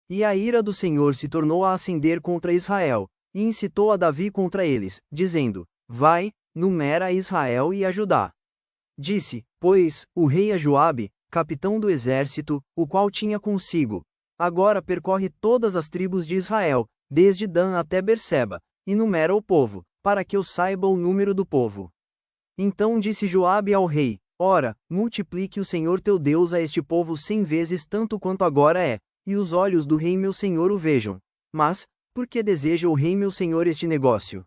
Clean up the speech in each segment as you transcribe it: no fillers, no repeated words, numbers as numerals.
E a ira do Senhor se tornou a acender contra Israel, e incitou a Davi contra eles, dizendo: Vai, numera Israel e a Judá. Disse, pois, o rei a Joabe, capitão do exército, o qual tinha consigo: Agora percorre todas as tribos de Israel, desde Dan até Berseba, e numera o povo, para que eu saiba o número do povo. Então disse Joabe ao rei: Ora, multiplique o Senhor teu Deus a este povo 100 vezes tanto quanto agora é, e os olhos do rei meu senhor o vejam. Mas, por que deseja o rei meu senhor este negócio?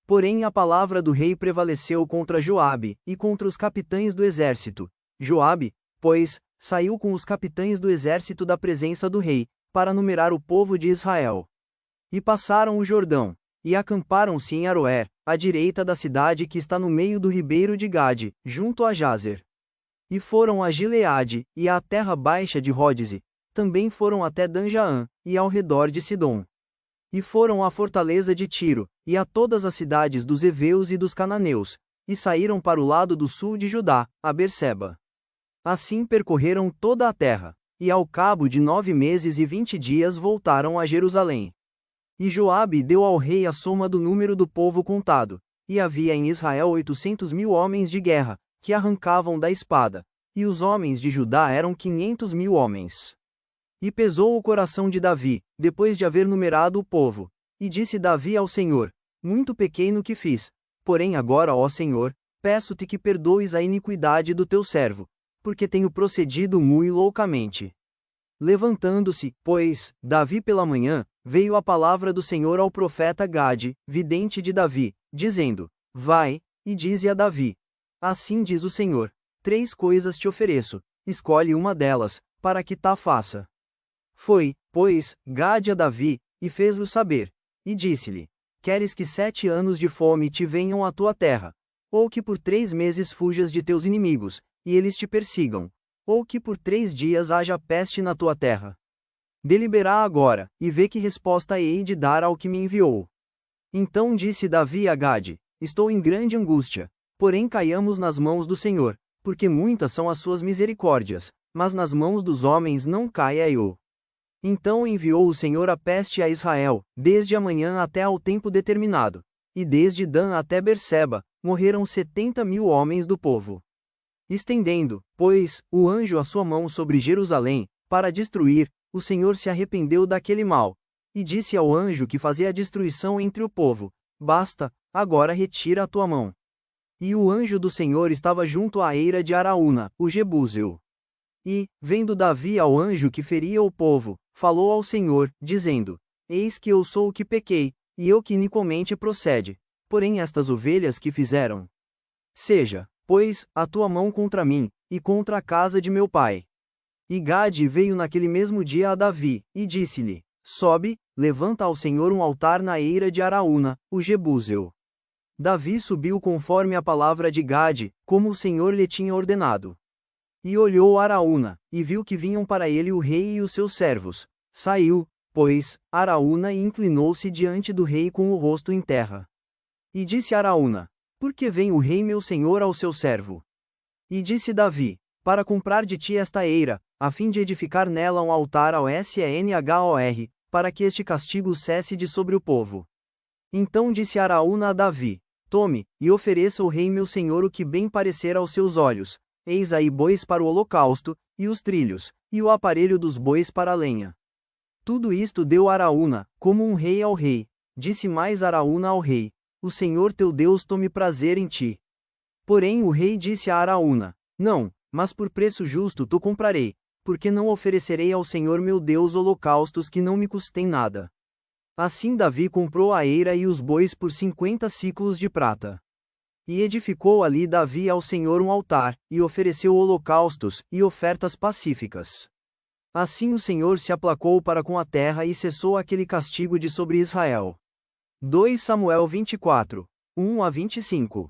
Porém a palavra do rei prevaleceu contra Joabe, e contra os capitães do exército. Joabe, pois, saiu com os capitães do exército da presença do rei, para numerar o povo de Israel. E passaram o Jordão, e acamparam-se em Aroer, à direita da cidade que está no meio do ribeiro de Gade, junto a Jazer. E foram a Gileade, e à terra baixa de Ródize, também foram até Dan-Jaã, e ao redor de Sidom. E foram à fortaleza de Tiro, e a todas as cidades dos heveus e dos cananeus, e saíram para o lado do sul de Judá, a Berseba. Assim percorreram toda a terra, e ao cabo de 9 meses e 20 dias voltaram a Jerusalém. E Joabe deu ao rei a soma do número do povo contado, e havia em Israel 800.000 homens de guerra, que arrancavam da espada, e os homens de Judá eram 500.000 homens. E pesou o coração de Davi, depois de haver numerado o povo, e disse Davi ao Senhor: Muito pequeno que fiz, porém agora, ó Senhor, peço-te que perdoes a iniquidade do teu servo, porque tenho procedido muito loucamente. Levantando-se, pois, Davi pela manhã, veio a palavra do Senhor ao profeta Gade, vidente de Davi, dizendo: Vai, e dize a Davi: Assim diz o Senhor: 3 coisas te ofereço, escolhe uma delas, para que ta faça. Foi, pois, Gade a Davi, e fez-lhe saber, e disse-lhe: Queres que 7 anos de fome te venham à tua terra? Ou que por 3 meses fujas de teus inimigos, e eles te persigam? Ou que por 3 dias haja peste na tua terra? Deliberá agora, e vê que resposta hei de dar ao que me enviou. Então disse Davi a Gade: Estou em grande angústia, porém caiamos nas mãos do Senhor, porque muitas são as suas misericórdias, mas nas mãos dos homens não caia eu. Então enviou o Senhor a peste a Israel, desde a manhã até ao tempo determinado, e desde Dan até Berseba, morreram 70.000 homens do povo. Estendendo, pois, o anjo a sua mão sobre Jerusalém, para destruir, o Senhor se arrependeu daquele mal, e disse ao anjo que fazia a destruição entre o povo: Basta, agora retira a tua mão. E o anjo do Senhor estava junto à eira de Araúna, o Jebuseu. E, vendo Davi ao anjo que feria o povo, falou ao Senhor, dizendo: Eis que eu sou o que pequei, e eu que iniquamente procede. Porém estas ovelhas que fizeram. Seja, pois, a tua mão contra mim, e contra a casa de meu pai. E Gade veio naquele mesmo dia a Davi, e disse-lhe: Sobe, levanta ao Senhor um altar na eira de Araúna, o Jebuseu. Davi subiu conforme a palavra de Gade, como o Senhor lhe tinha ordenado. E olhou Araúna, e viu que vinham para ele o rei e os seus servos. Saiu, pois, Araúna e inclinou-se diante do rei com o rosto em terra. E disse Araúna: Por que vem o rei meu senhor ao seu servo? E disse Davi: Para comprar de ti esta eira, a fim de edificar nela um altar ao Senhor, para que este castigo cesse de sobre o povo. Então disse Araúna a Davi: Tome, e ofereça o rei meu senhor o que bem parecer aos seus olhos. Eis aí bois para o holocausto, e os trilhos, e o aparelho dos bois para a lenha. Tudo isto deu Araúna, como um rei ao rei. Disse mais Araúna ao rei: O Senhor teu Deus tome prazer em ti. Porém o rei disse a Araúna: Não, mas por preço justo tu comprarei, porque não oferecerei ao Senhor meu Deus holocaustos que não me custem nada. Assim Davi comprou a eira e os bois por 50 siclos de prata. E edificou ali Davi ao Senhor um altar, e ofereceu holocaustos, e ofertas pacíficas. Assim o Senhor se aplacou para com a terra e cessou aquele castigo de sobre Israel. 2 Samuel 24, 1 a 25.